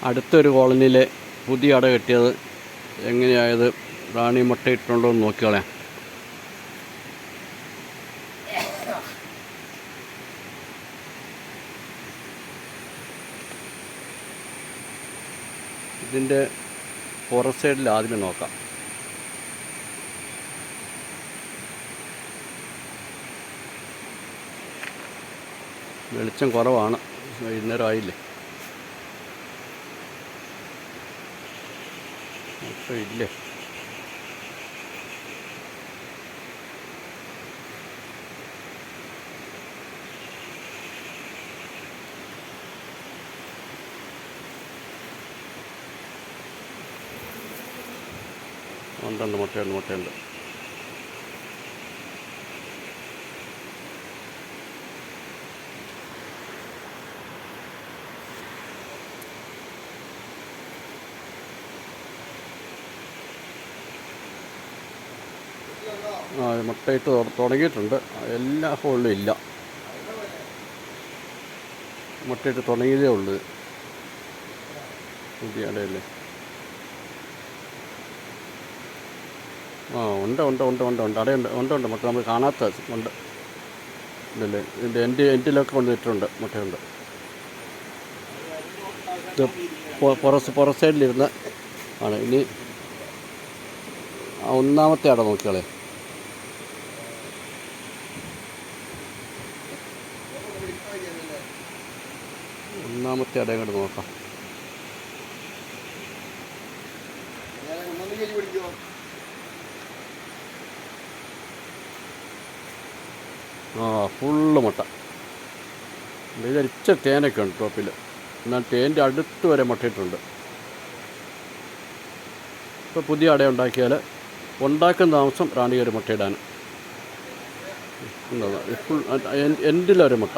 അടുത്തൊരു കോളനിയിലെ പുതിയ അട കെട്ടിയത് എങ്ങനെയായത് റാണി മുട്ടയിട്ടുണ്ടോ എന്ന് നോക്കിയോളെ. ഇതിൻ്റെ പുറം സൈഡിൽ ആദ്യമേ നോക്കാം. വെളിച്ചം കുറവാണ്, വൈകുന്നേരം ആയില്ലേ. ഇല്ലേ ഉണ്ടുണ്ട്, മുട്ടയുണ്ട്. മുട്ടയിട്ട് തുടങ്ങിയിട്ടുണ്ട്. എല്ലാ ഹോളിലും ഇല്ല, മുട്ടയിട്ട് തുടങ്ങിയതേ ഉള്ളൂ. പുതിയ അടയല്ലേ. ഉണ്ട് അടയുണ്ട്. മുട്ട നമ്മൾ കാണാത്ത ഉണ്ട് ഇല്ലല്ലേ. ഇതിൻ്റെ എൻഡിലൊക്കെ കൊണ്ടുവന്നിട്ടുണ്ട്, മുട്ടയുണ്ട്. ഇത് പുറ സൈഡിലിരുന്ന് ആണ്. ഇനി ഒന്നാമത്തെ അട നോക്കിയാളെ. ഒന്നാമത്തെ അടയും കൂടെ നോക്കാം. ഫുള്ള് മുട്ട. ഇതൊരിച്ച തേനൊക്കെ ഉണ്ട് ടോപ്പിൽ. എന്നാൽ തേൻ്റെ അടുത്ത് വരെ മുട്ടയിട്ടുണ്ട്. ഇപ്പോൾ പുതിയ അട ഉണ്ടാക്കിയാൽ ഉണ്ടാക്കുന്ന താമസം റാണി ഒരു മുട്ടയിടാൻ. ഫുൾ എൻഡിലൊരു മുട്ട.